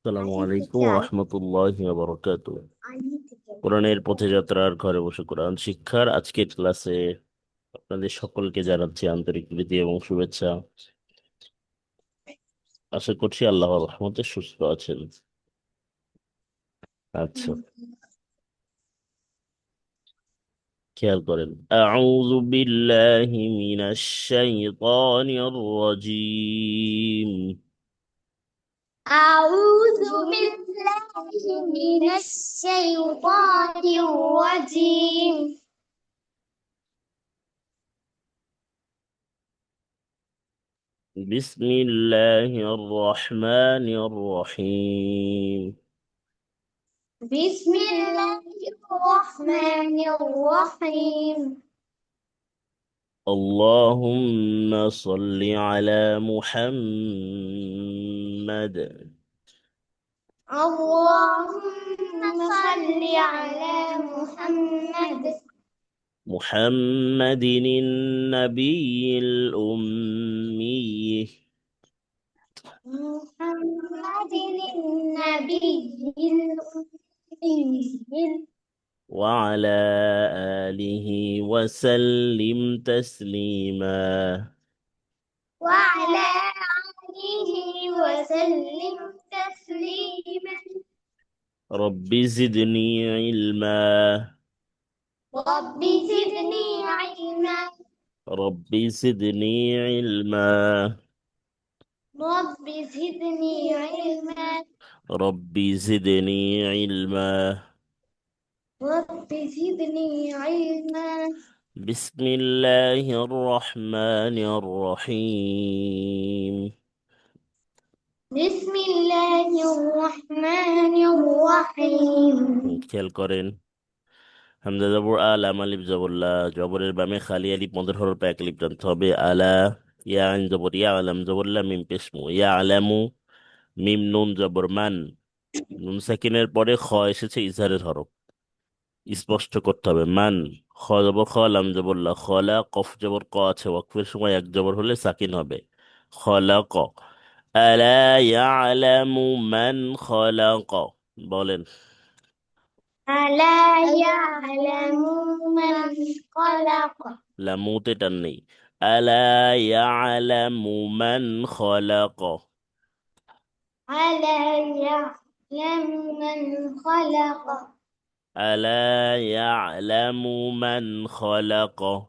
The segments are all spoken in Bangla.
আসসালামু আলাইকুম রহমতুল্লাহি ওয়া বারাকাতুহু। কোরআনের পথে যাত্রার ঘরে বসে কোরআন শিক্ষার আজকের ক্লাসে আপনাদের সকলকে জানাচ্ছি আন্তরিক প্রীতি এবং শুভেচ্ছা। আশা করছি আল্লাহর রহমতে সুস্থ আছেন। আচ্ছা, খেয়াল করেন। আউযু বিল্লাহি মিনাশ শাইতানির রাজীম। أعوذ بالله من الشيطان الرجيم. বিসমিল্লাহির রহমানির রহিম। بسم الله الرحمن الرحيم. اللهم صل على محمد. اللهم صل على محمد. محمد النبي الأمي محمد النبي الأمي وعلى آله وسلم تسليما. وعلى آله وسلم تسليما. رب زدني علما. رب زدني علما. رب زدني علما. رب زدني علما. رب زدني علما. رب زدني علما. بسم الله الرحمن الرحيم. بسم الله الرحمن الرحيم. খেয়াল করেন। হামজা জবর আ, লাম আলিফ জবর লা, জবরের বামে খালি আলিফ মদের হরফ এক আলিফ টানতে হবে। আলা, ইয়া আইন জবর ইয়া, আলাম জবর লা, মিম পেশমু ইয়া আলামু, মিম নুন জবর মান, নুন সাকিনের পরে খ এসেছে ইজহারের হরফ, স্পষ্ট করতে হবে। মান, খ জবর খ, লাম জবর লা, খলা, কফ জবর ক আছে, ওয়াকফের সময় এক জবর হলে সাকিন হবে। খলাক। আলা ইয়ালামু মান খলাক। বলেন। ألا يعلم من خلق. লামুতে টান নেই। আলা ইয়ালামু মান খলাক। ألا يعلم من خلق. আলা ইয়ালামু মান খলাক।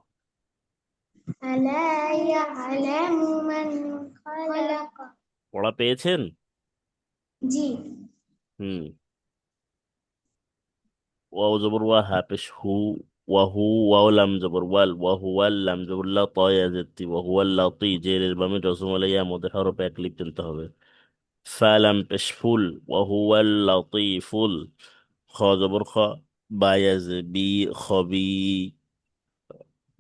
ألا يعلم من خلق. পড়া পেয়েছেন? জি। হুম। ওয়াও জবর ওয়া, হা পেশ হু, ওয়াহু, ওয়াও লাম জবর ওয়াল, ওয়াহুয়াল লাম জবর লা, ত ইয়া জেত্তি, ওয়াহুয়াল লাতি, জেরের বামে জজম আলাইয়া মদের হরফ এক লিপ টানতে হবে। ফা লাম পেশ ফুল, ওয়াহুয়াল লাতিফুল, খ জবর খ, বা ইয়া জে বি, খবি,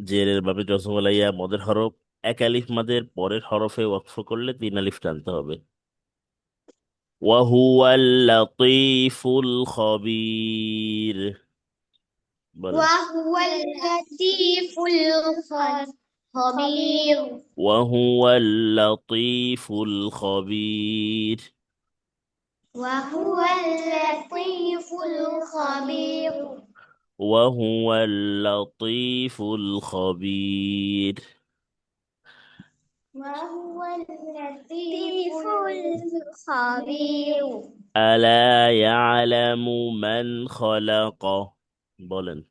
জেরের বামে জজম আলাইয়া মদের হরফ এক আলিফ মাদের পরের হরফে ওয়াকফ করলে তিন আলিফ টানতে হবে। ওয়াহুয়াল লাতিফুল খবির। বলেন। وهو اللطيف الخبير. وهو اللطيف الخبير. وهو اللطيف الخبير. وهو اللطيف الخبير. وهو اللطيف الخبير. ألا يعلم من خلق. بولن.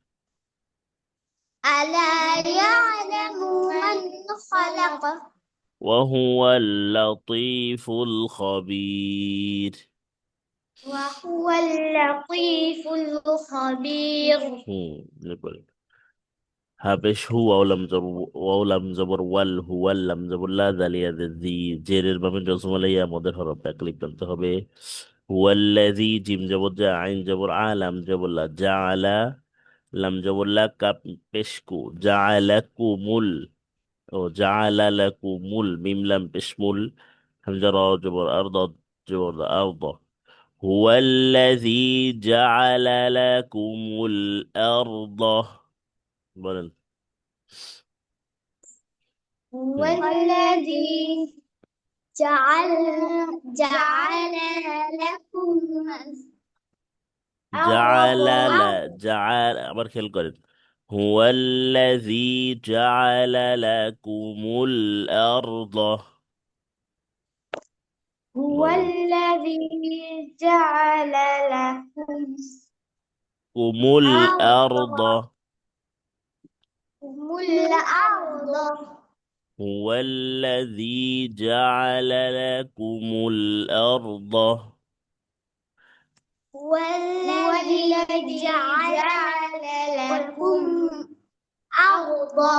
ألا يعلم من خلق. وهو اللطيف الخبير. وهو اللطيف الخبير. نقول হাবেশ হু, ওয়াউলাম জবর, ওয়াউলাম জবর ওয়াল, হুয়াল্লাম জবর লা, দালিয়া জি, জেরের বামে জজম আলাইয়া মদের হরফ এক লিপ টানতে হবে। হুয়াল্লাযী, জিম জবর জা, আইন জবর আ, লাম জবর লা, জাআলা, লাম জবর লা, কাপ পেশকু, জাআলাকুমুল, ও জাআলা লাকুমুল, মিম লাম পেশমুল, হামজা র জবর আরদ, জবর আরদ। হুয়াল্লাযী জাআলা লাকুমুল আরদ। বলেন। هو হুম। الذي جعل جعل لكم জাআলালা أرض আবার খেয়াল করেন, হুয়াল্লাযী জাআলা লাকুমুল আরদ, هو বলেন, الذي جعل لكم কুমুল أرض আরদ, الأرض হুয়াল্লাযী জাআলা লাকুমুল আরদ, هو الذي جعل لكم أرضا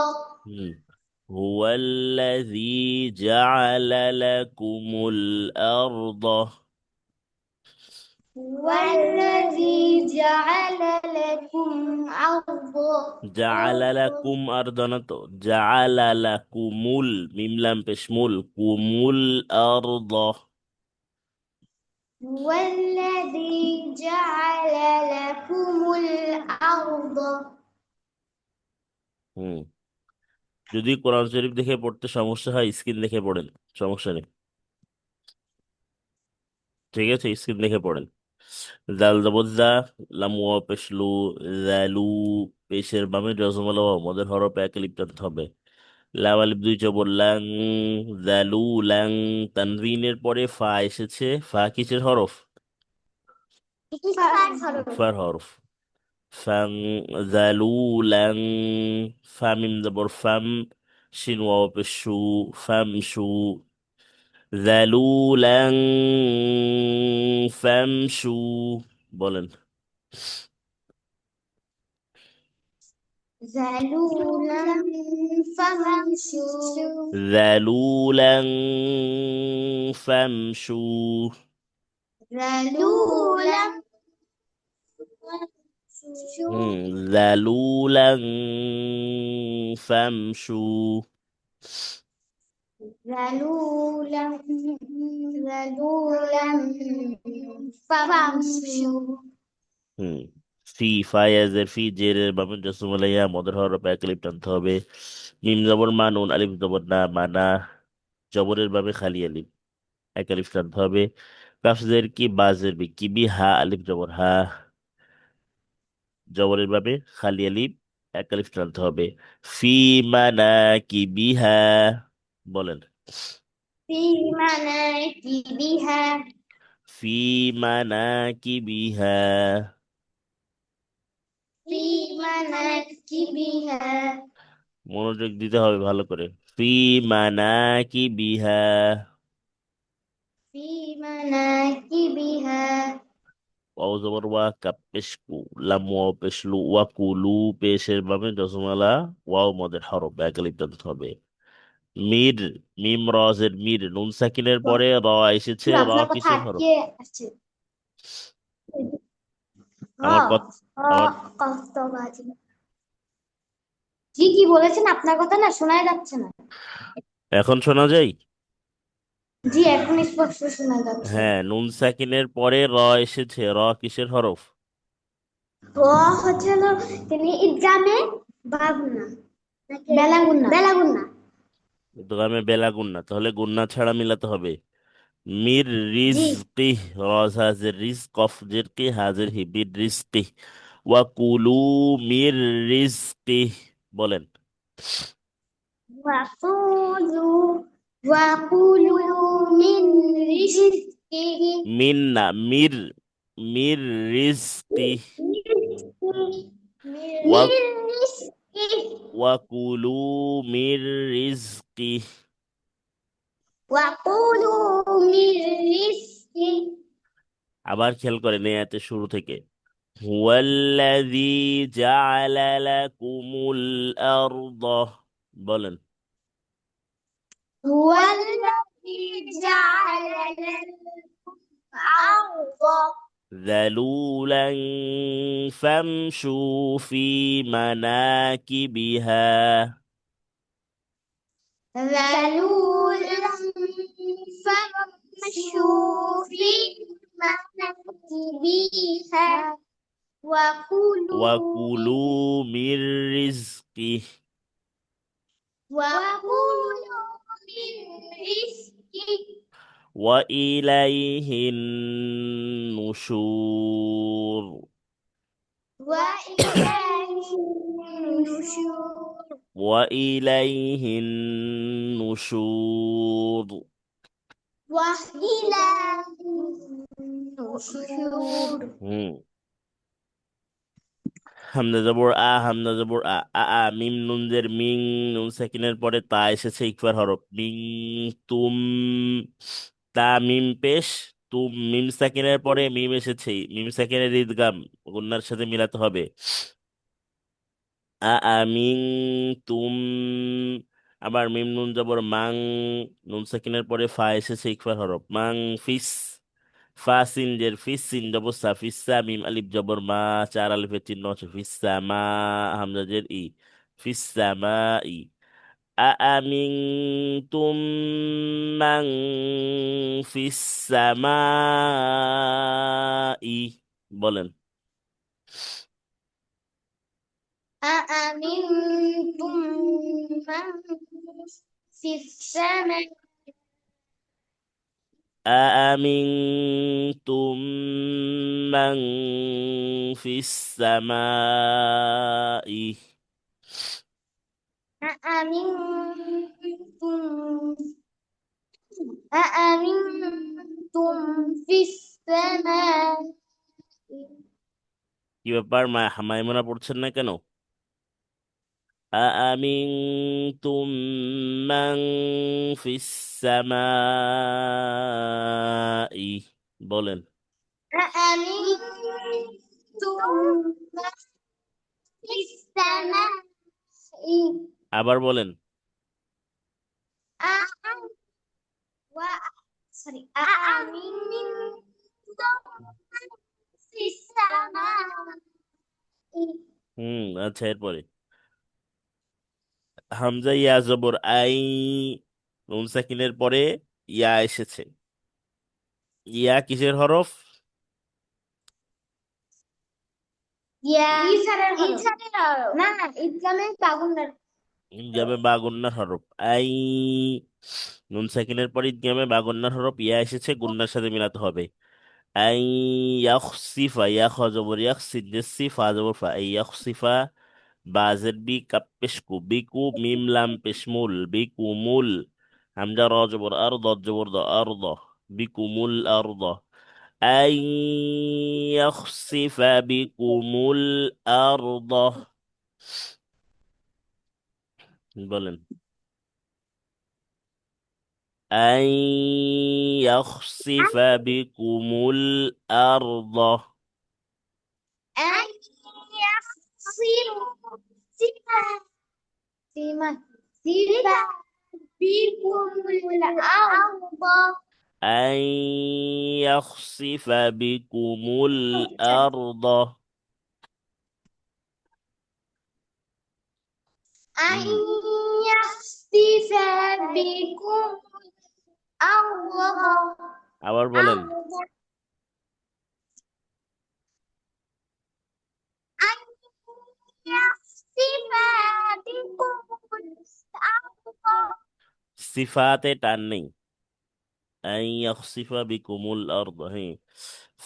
হুম, হুয়াল্লাযী জাআলা লাকুমুল আরদ, هو الذي جعل لكم أرضا জাআলা লাকুম আরদানা, তো জাআলা লাকুমুল মিম লাম পেশমুল কুমুল আরদ। هو الذي جعل لكم الأرض হুম, যদি কোরআন শরীফ দেখে পড়তে সমস্যা হয় স্ক্রিন দেখে পড়েন, সমস্যা নেই। ঠিক আছে, স্ক্রিন দেখে পড়েন। জাল জবরজা, লাম ওয়া পেশলু, জালু, পেশের বামে জজমাল ওয়া মদের হরফ এক লিপ টানতে হবে। লাম আলিফ দুই জবর লাং, জালু লাং, তানভিনের পরে ফা এসেছে, ফা কিসের হরফ? ইকফার হরফ। ফাং, জালু লাং, ফামিম জবর ফাম, শিন ওয়া পেশু, ফাম শু, জালুলাং ফামশু, বলেন, ذلولا فامشوا জালুলাং ফামশু, ذلولا হুম, জালুলাং ফামশু, ذلولا ذلولا فامشوا হুম, ফি, ফায়াজের ফি, জেরের বামে জসম আলাইয়া মদের হরফ এক লিপ টানতে হবে। মিম জবর মা, নুন আলিফ জবর না, মানা, জবরের বামে খালি আলিফ এক আলিফ টানতে হবে। কাফজের কি, বাজের বি, কি বি, হা আলিফ জবর হা, জবরের ভাবে খালি আলিফ এক আলিফ টানতে হবে। ফি মানা কি বিহা, বলেন, في مناكبها ফি মানা কি বিহা, في مناكبها মনোযোগ দিতে হবে ভালো করে। ফি মানা কি বিহা, في مناكبها ওয়াও জবর ওয়া, কাপ পেশ কু, লাম ওয়াও পেশ লু, ওয়া কুলু, পেশের ভাবে জসমলা ওয়াও মদের হরফ এক আলিফ টানতে হবে। মির, মিম রজের মির, নুন সাকিনের পরে র এসেছে, র আপনার কথা কিসের হরফ? আটকে আছে আমার হ কথা, হ আমার কষ্টবাজি কি বলেছেন আপনার কথা না শোনাই যাচ্ছে না এখন শোনা যায়? জি এখন স্পষ্ট শোনা যাচ্ছে হ্যাঁ, নুন সাকিনের পরে র এসেছে, র কিসের হরফ? র হচ্ছে হলো তিনি ইদগামে বাগুনা বেলাগুন্না বেলাগুন্না দোকামে বেলা গুন্না, তাহলে গুন্না ছাড়া মিলাতে হবে। মির জি রিজকি, রজ হাজের রিজ, কফ জের কি, হাজের হি, বির রিজকি, ওয়া কুলু মির রিজকি, বলেন, ওয়াকুলু ওয়াকুলু মিন রিজকিহি মিন না, মির, মির রিজকি, ওয়া মিন রিজকিহি ওয়া কুলু মির রিজকি। ওয়াকুলু মিন রিজকিহি আবার খেয়াল করেন এই আয়াতের শুরু থেকে, হুয়াল্লাযী জাআলা লাকুমুল আরদ, বলেন, هو الذي جعل لكم الأرض ذلولا فامشوا في مناكبها، ذلولا فامشوا في مناكبها وكلوا وكلوا من رزقه، وكلوا من رزقه وإليه النشور. وإليه النشور. وإليه النشور. وإليه النشور. হামজা জবর আ, হামজা জবর আ, আ আ মিম নুনজের মিং, নুন সেকিনের পরে তা এসেছে ইকফার হরফ। মিং তুম, তা মিম পেশ, তুম মিম সেকিনের পরে মিম এসেছে, মিম সেকিনের ঈদগাম গুন্নার সাথে মিলাতে হবে। আ আ মিং তুম, আবার মিম নুন জবর মাং, নুন সেকিনের পরে ফা এসেছে ইকফার হরফ। মাং ফিস, ফা সিন জের ফিস, সিন জবর সা, ফিসা মিম আলিফ জবর মা, চার আলিফের চিহ্ন আছে, ফিসা মা, হামজা জের ই, ফিসা মা ই। أأمنتم من في السماء বলেন। أأمنتم من في السماء. أأمنتم من في السماء. أأمنتم أأمنتم في السماء. কি ব্যাপার, মাইমুনা পড়ছেন না কেন? أأمنتم من في السماء বলেন। أأمنتم من في السماء. আবার বলেন। أأم و sorry أأمنتم من في السماء. আচ্ছা, এরপরে হামজা ইয়া জবর আই, নুন সাকিনের পরে ইয়া এসেছে। ইয়া কিসের হরফ? ইসারের না না ইসলামের পাগুন্ডার। ইদগামে বা গুন্নার হরফ। আই, নুন সাকিনের পরে ইদগামে বা গুন্নার হরফ, ইয়া এসেছে, গুন্নার সাথে মিলাতে হবে। আই ইয়াখসিফা, ইয়া খ জবর ইয়াখ, সিন জের সি, ফা জবর ফা, আই ইয়াখসিফা, বা জের বি, কাপ পেশকু, বিকু মিম লাম পেশমুল, বিকুমুল, হামজা র জবর আর, দদ জবর দ, আর দ, বিকুমুল আর দ। أن يخسف بكم الأرض বলেন। أن يخسف بكم الأرض. أن يخسروا سمة بكم الأرض. أن يخسف بكم الأرض. أن يخسف بكم الأرض. আবার বলেন। أن يخسف بكم الأرض. সিফাতে টান নেই। أن يخسف بكم الأرض হ্যাঁ।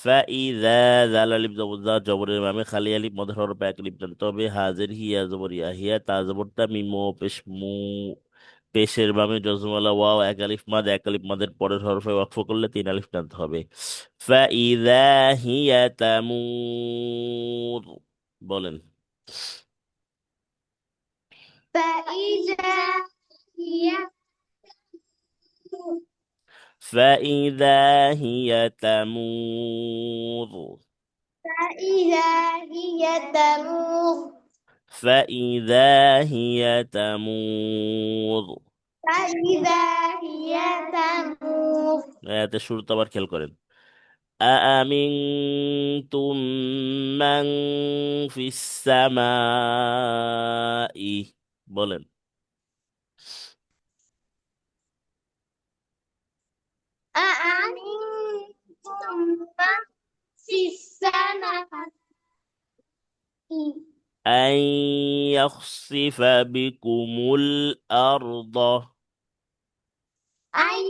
فإذا জাল আলিফ জবর জা, জবরের মামে খালি আলিফ মধ্যে হরফ এক আলিফ টানতে হবে। হাজের হিয়া জবর ইয়া, হিয়া তা জবর তা, মিম ও পেশ মু, পেশের বামে জজমালা ওয়াও এক আলিফ মাদ, এক আলিফ মাদের পরের হরফে ওয়াকফ করলে তিন আলিফ টানতে হবে। ফাইদা হিয়া তামুর বলেন। فإذا هي فإذا هي تمور. فإذا هي تمور. فإذا هي تمور. فإذا هي تمور. এতে শুরুতে আবার খেয়াল করেন। أأمنتم من في السماء বলেন। أأمنتم من في السماء. أن يخسف بكم الأرض. أن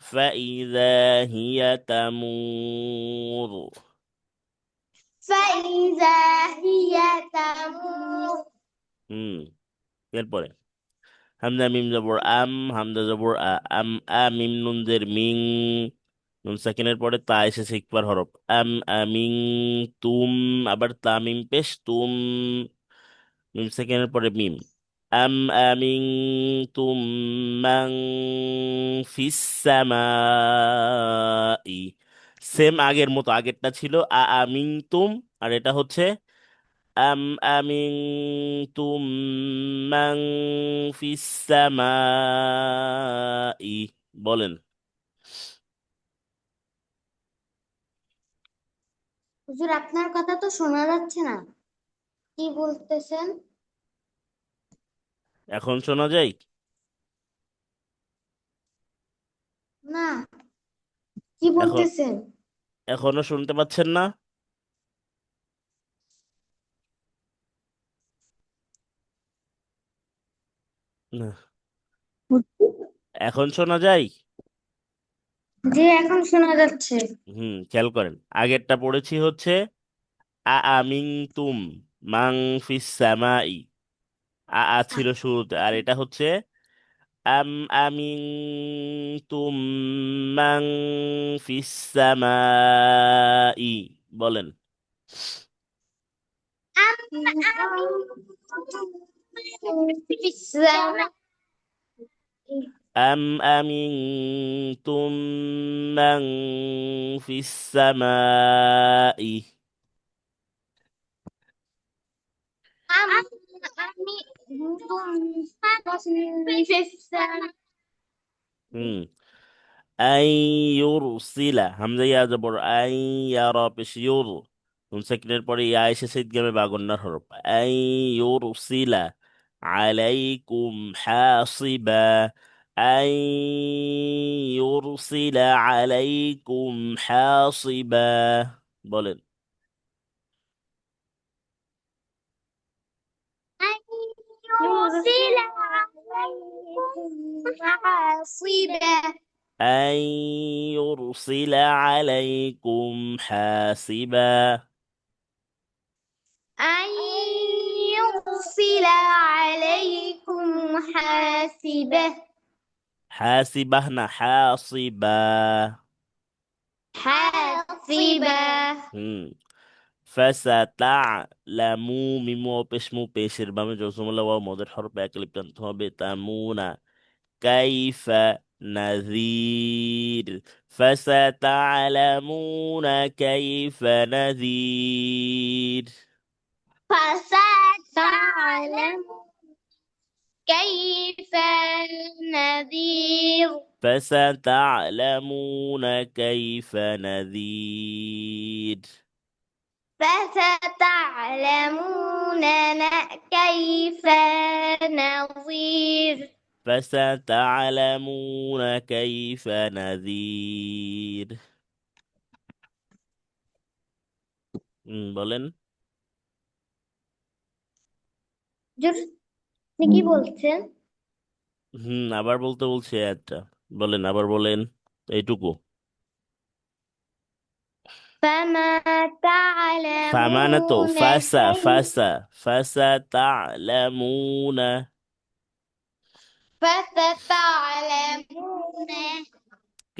فإذا هي تمور। فإذا هي تمور হুম, এরপরে হামজা মিম জবর আম, হামজা জবর মিম নুন জের মিং, নুন সাকিনের পরে তা এসেছে ইকবার হরফ। আমিং তুম, আবার তা মিম পেশ তুম, মিম সেকেন্ডের পরে মিম। আমিং তুম মান ফিস সামাই। সেম আগের মতো, আগেরটা ছিল আমিং তুম, আর এটা হচ্ছে আম আমিং তুম মান ফিস সামাই। বলেন। হুজুর আপনার কথা তো শোনা যাচ্ছে না, কি বলতেছেন? এখন শোনা যায়? না, কি এখন বলতেছেন? এখনো শুনতে পাচ্ছেন না? না। এখন শোনা যায়? জি এখন শোনা যাচ্ছে। খেয়াল করেন, আগেরটা পড়েছি হচ্ছে আমিং তুম মাং ফিস সামাই। ছিল শুরুতে, আর এটা হচ্ছে আমিং তুম মাং ফিস সামাই। বলেন। أم أمنتم من في السماء. হুম أن يرسل হামজা ইয়া জবর আই, ইয়ারা পেশ ইউর, নুন সাকিনের পরে ইয়া এসেছে ইদগামে বা গুন্নার হরফ। আন ইউরসিলা আলাইকুম হাসিবা। আন ইউরসিলা আলাইকুম হাসিবা। বলেন। يرسل عليكم حاصبا أن يرسل عليكم حاسبا. أن يرسل عليكم حاسبة حاسبة না حاصبا। حاصبة হুম ফাসাতা'লামু মিম ওয়াও পেশ মু পেশের বামে জজমুল্লাহ ওয়াও মদের হরফ এক লিপ টানতে হবে। তামুনা কাইফা নাযীর। ফাসাতা'লামুনা কাইফা নাযীর। فستعلم كيف نذير فستعلمون كيف نذير. فستعلمون كيف نظير فستعلمون كيف نذير. বলেন। হুজুর, আপনি কি বলছেন? আবার বলতে বলছি একটা। বলেন, আবার বলেন এইটুকু। فما ফামানা তো تعلمون ফাসা كيف ফাসা ফাসা তা'লামুনা فستعلمون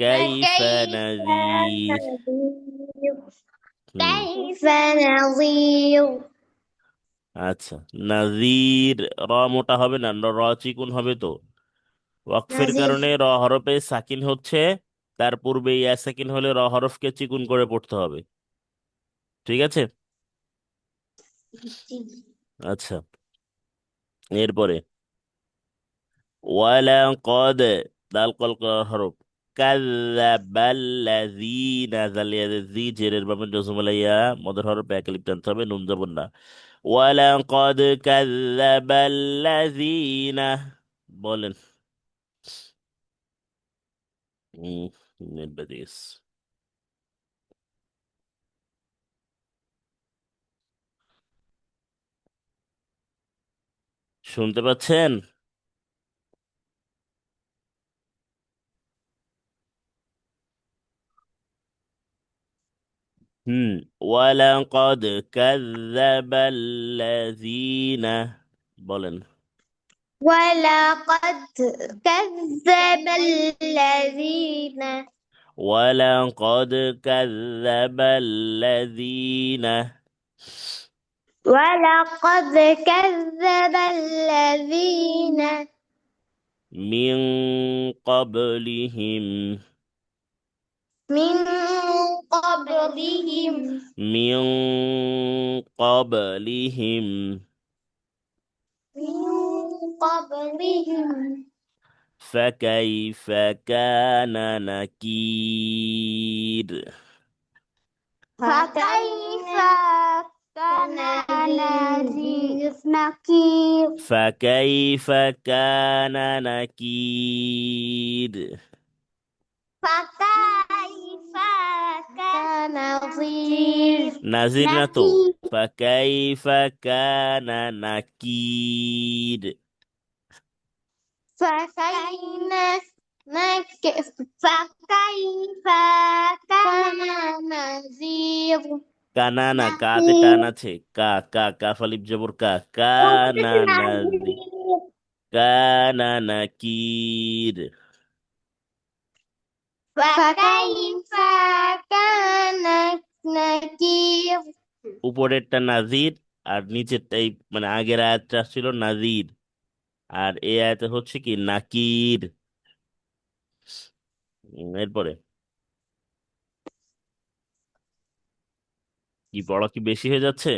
কাইফা كيف নাযীর। نذير হুম كيف نظير আচ্ছা, নাযীর র মোটা হবে না, র চিকুন হবে তো। ওয়াকফের نظير কারণে র হরফে সাকিন হচ্ছে, তার পূর্বে ইয়া সাকিন হলে র হরফকে চিকুন করে পড়তে হবে। ঠিক আছে। আচ্ছা, এরপরে ওয়ালাকাদ, দাল কল কলার হরফ। কাযযাবাল্লাযীনা, জালিয়া জি জেরের বামে জজম আলাইয়া মদের হরফে এক লিপ টানতে হবে, নুন জবর না। ওয়ালাকাদ কাযযাবাল্লাযীনা। বলেন। উম, নেট বেজে গেছে। শুনতে পাচ্ছেন? ওয়ালাকাদ কাযযাবাল্লাযীনা বলেন ولقد كذب الذين ওয়ালাকাদ কাযযাবাল্লাযীনা ولقد كذب الذين মিন ক্বাবলিহিম من قبلهم মিন ক্বাবলিহিম من قبلهم فكيف كان نكير فكيف كان نكير فكيف كان نكير فكيف كان نظير নাজির না তো نكير فكيف كان نكير فكيف كان نذير কানা না কাতে نكير টান আছে কাফ আলিফ জবর কানা নাজি কানা নাকির فكيف كان نكير উপরেরটা নাজির আর নিচেরটাই মানে আগের আয়াতটা ছিল নাজির আর এই আয়াতে হচ্ছে কি নাকির এরপরে কি পড়া কি বেশি হয়ে যাচ্ছে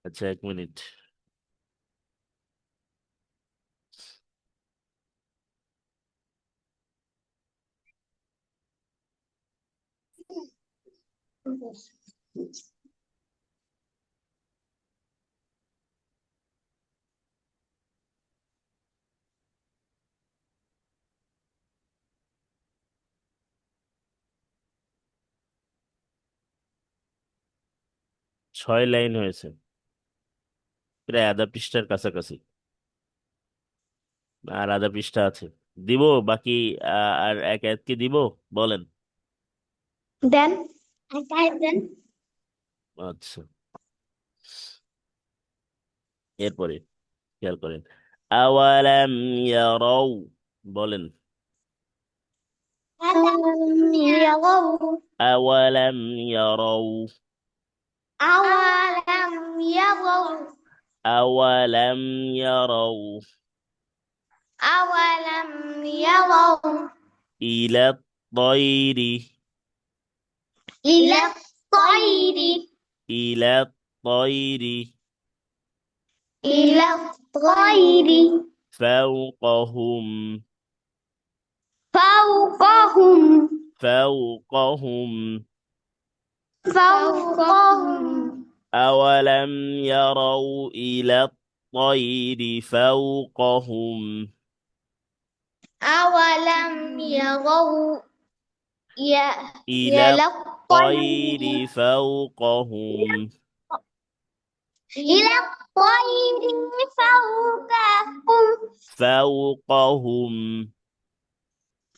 আচ্ছা 1 মিনিট 6 লাইন হয়েছে প্রায় আধা পৃষ্ঠার কাছাকাছি আর আধা পৃষ্ঠা আছে দিব বাকি আর এক এক কি দিব বলেন Then then আচ্ছা এরপরে খেয়াল করেন আওয়ালাম ইয়ারাও বলেন ألم يروا আওয়ালাম ইয়ারাও أولم يروا আওয়ালাম ইয়ারাও أولم يروا ইলা তয়রি إلى الطير ইলা তয়রি إلى الطير فوقهم فوقهم فوقهم فوقهم أولم يروا إلى الطير فوقهم أولم يروا إلى إلى الطير الطير فوقهم إلى الطير فوقهم فوقهم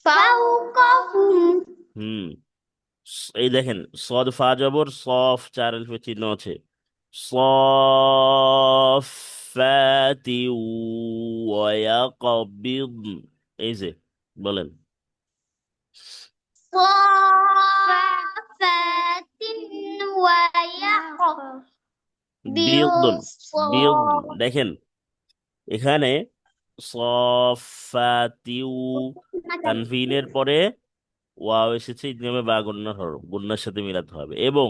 فوقهم হুম এই দেখেন সদ ফা জবর সফ 4 আলিফের চিহ্ন আছে صافات ويقبض এই যে বলেন صافات বিয়দুন বিয়দ ويقبض দেখেন এখানে সফাতিউ তানভিনের পরে ওয়াও এসেছে ইদগামে বা গুন্নার হরফ গুন্নার সাথে মিলাতে হবে এবং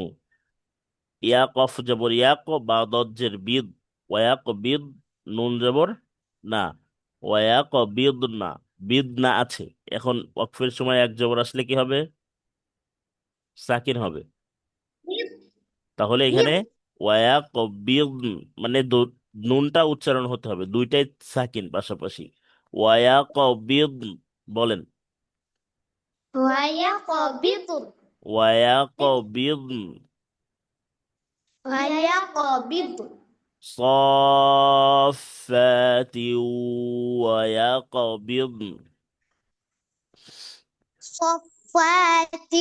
ইয়াকফ জবর ইয়াক বা দজ্জের বিদ ওয়াক বিদ নুন জবর না ওয়াক বিদ না বিদ না আছে এখন ওয়াকফের সময় এক জবর আসলে কি হবে সাকিন হবে তাহলে এখানে ওয়াক বিদ মানে নুনটা উচ্চারণ হতে হবে দুইটাই সাকিন পাশাপাশি ওয়াক বিদ বলেন ويقبض ওয়াক বিদ ويقبض صافات ويقبض صفات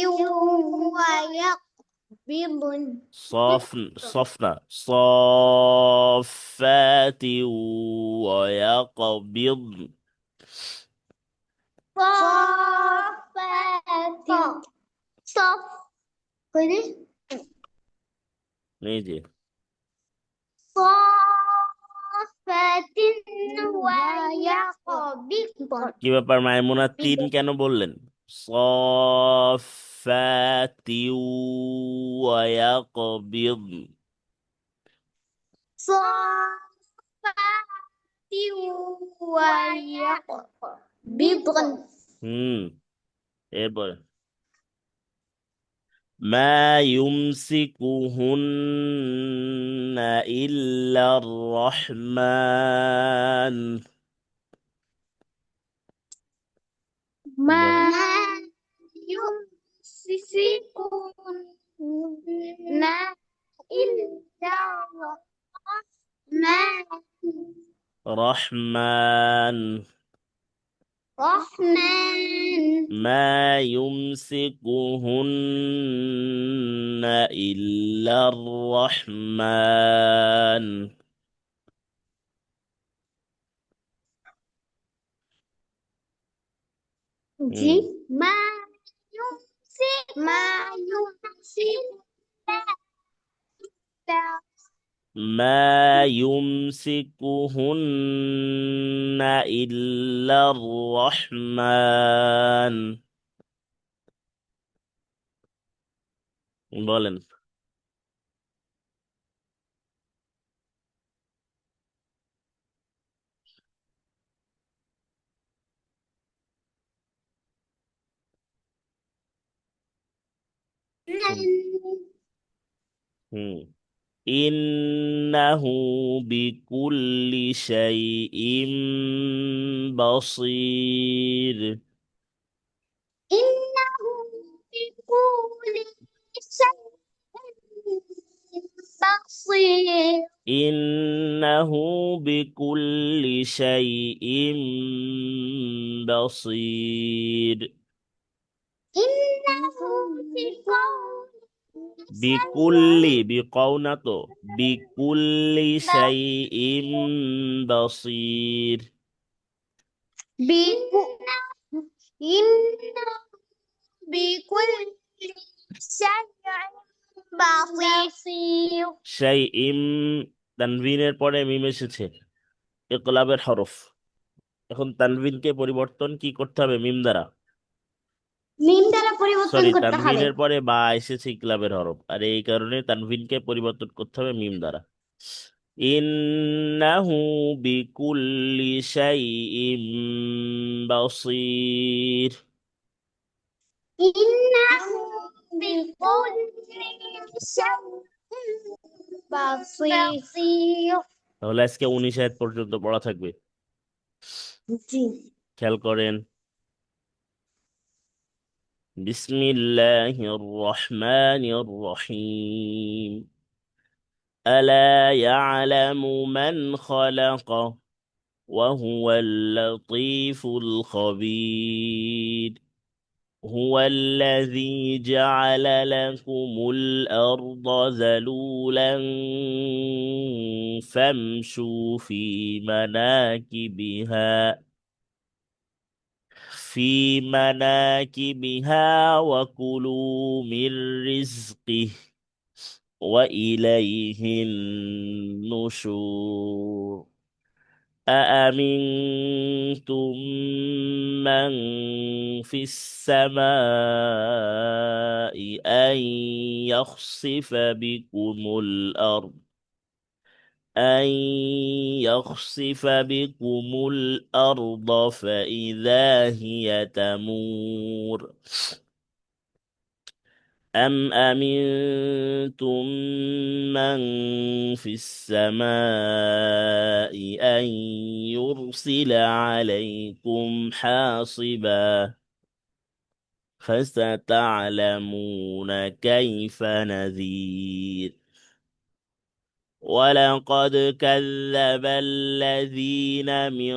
ويقبض صفنا صافات ويقبض. صفات صف كده نيجي صفات ويقبض কি ব্যাপার মাইমুনা তিন কেন বললেন? صافات ويقبض। صفات ويقبض হুম, এরপরে ما يمسكهن إلا الرحمن ما বলেন يمسكون إلا الرحمن رحمن رحمن ما يمسكهن إلا الرحمن जी مم. ما يمسك ما يمسكهن إلا الرحمن বলেন শুন হুম إنه بكل شيء بصير إنه بكل شيء بصير إنه بكل شيء بصير إنه بكل بكل شيء بقونته بكل شيء بصير إنه بكل شيء بصير شيء তানভিনের পরে মিম এসেছে ইকলাবের হরফ। এখন তানভিনকে পরিবর্তন কি করতে হবে? মিম দ্বারা। মিম দ্বারা পরিবর্তন সরি, করতে হবে তানভিনের পরে বা এসেছে ইকলাবের হরফ, আর এই কারণে তানভিনকে পরিবর্তন করতে হবে মিম দ্বারা। ইন্নাহু বিকুল্লি শাইইম বাসীর। إنه بكل شيء بصير তাহলে আজকে 19 আয়াত পর্যন্ত পড়া থাকবে। জি খেয়াল করেন। বিসমিল্লাহির রহমানির রহিম। ألا يعلم من خلق وهو اللطيف الخبير. هو الذي جعل لكم الأرض ذلولا فامشوا في مناكبها وكلوا من رزقه وإليه النشور. أأمنتم من في السماء أن أن يخسف بكم الأرض فإذا هي تمور. أم أمنتم من في السماء أن يرسل عليكم حاصبا فستعلمون كيف نذير. ولقد كذب الذين من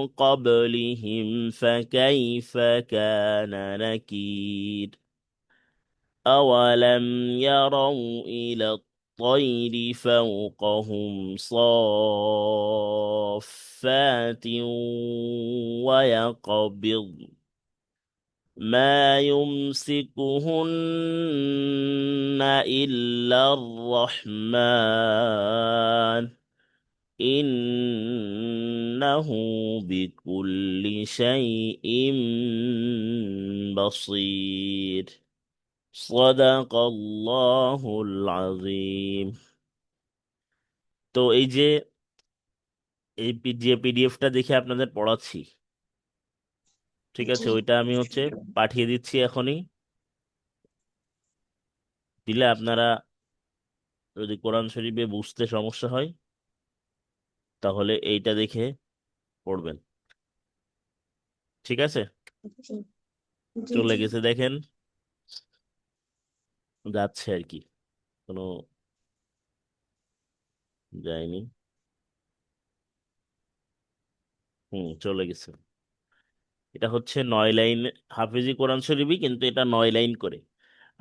قبلهم فكيف كان نكير أولم يروا إلى الطير فوقهم صافات ويقبض ما يمسكهن إلا الرحمن إنه بكل شيء بصير صدق الله العظيم তো এই যে যে পিডিএফটা দেখে আপনাদের পড়াচ্ছি, ঠিক জি আছে, ওইটা আমি হচ্ছে পাঠিয়ে দিচ্ছি এখনই। দিলে আপনারা যদি কোরআন শরীফে বুঝতে সমস্যা হয় তাহলে এইটা দেখে পড়বেন, ঠিক আছে? জি জি চলে জি গেছে দেখেন, যাচ্ছে আর কি, কোনো যায়নি। চলে গেছে। এটা হচ্ছে 9 লাইন হাফিজি কোরআন শরীফই, কিন্তু এটা 9 লাইন করে।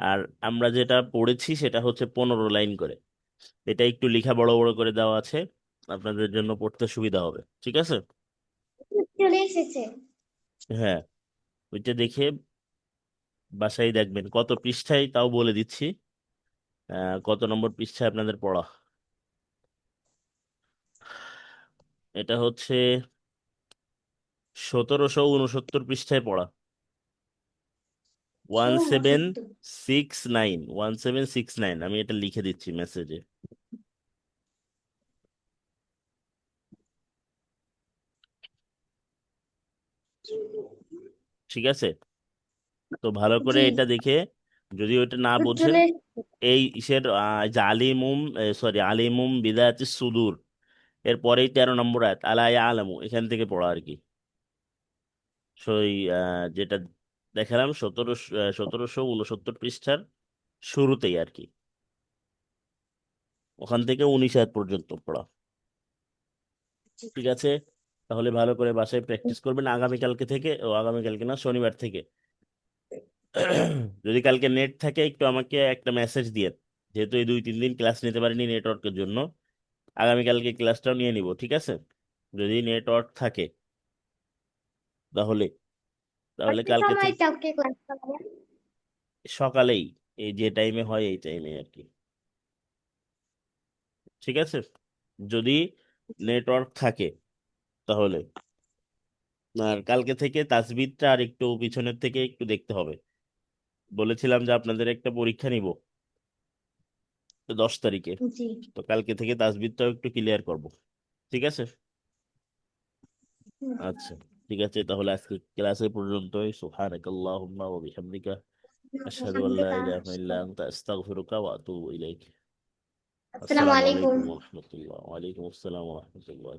আর আমরা যেটা পড়েছি সেটা হচ্ছে 15 লাইন করে। এটা একটু লেখা বড় বড় করে দেওয়া আছে, আপনাদের জন্য পড়তে সুবিধা হবে, ঠিক আছে? চলে এসেছে। হ্যাঁ, ওইটা দেখে বাসায় দেখবেন কত পৃষ্ঠায়, তাও বলে দিচ্ছি। কত নম্বর পৃষ্ঠায় আপনাদের পড়া। এটা হচ্ছে 1769 পড়া। One seven 1769। সিক্স নাইন 1769, আমি এটা লিখে দিচ্ছি মেসেজে, ঠিক আছে? তো ভালো করে জি এটা দেখে, যদি ওইটা না তো বোঝেন, চলে এই ইসের যে আলিমুম, সরি, আলিমুম বিদায়াতি সুদূর, এর পরেই 13 নম্বর আয়াত আলা আলামু, এখান থেকে পড়া আর কি। সই যেটা দেখালাম 1769 শুরুতেই আর কি, ওখান থেকে 19 আয়াত পর্যন্ত পড়া, জি ঠিক আছে? তাহলে ভালো করে বাসায় প্র্যাকটিস করবেন আগামীকালকে থেকে, ও আগামীকালকে না, শনিবার থেকে। যদি কালকে নেট থাকে একটু আমাকে একটা মেসেজ দিয়ে, যেহেতু এই 2-3 দিন ক্লাস নিতে পারিনি নেটওয়ার্কের জন্য, আগামীকালকে ক্লাসটাও নিয়ে নিব, ঠিক আছে? যদি নেটওয়ার্ক থাকে তাহলে, তাহলে কটার কালকে সময় থেকে কালকে ক্লাস করাবেন? সকালেই, এই যে টাইমে হয় এই টাইমে আর কি, ঠিক আছে? যদি নেটওয়ার্ক থাকে তাহলে। আর কালকে থেকে তাসবিরটা আর একটু পিছনের থেকে একটু দেখতে হবে। বলেছিলাম যে আপনাদের একটা পরীক্ষা নিব 10 তারিখে, জি তো কালকে থেকে তাসবিরটাও একটু ক্লিয়ার করব, ঠিক আছে? হুম। আচ্ছা, ঠিক আছে, তাহলে আজকে ক্লাসে পর্যন্তই। সুবহানাকাল্লাহুম্মা ওয়া বিহামদিকা আশহাদু আল্লা আলহামদুলিল্লাহ। ইলাহা ইল্লা আনতা আস্তাগফিরুকা ওয়া আতুবু ইলাইক। আসসালামু আসসালামু আলাইকুম। আলাইকুম ওয়া রাহমাতুল্লাহ। ওয়া আলাইকুম আসসালাম ওয়া রাহমাতুল্লাহ।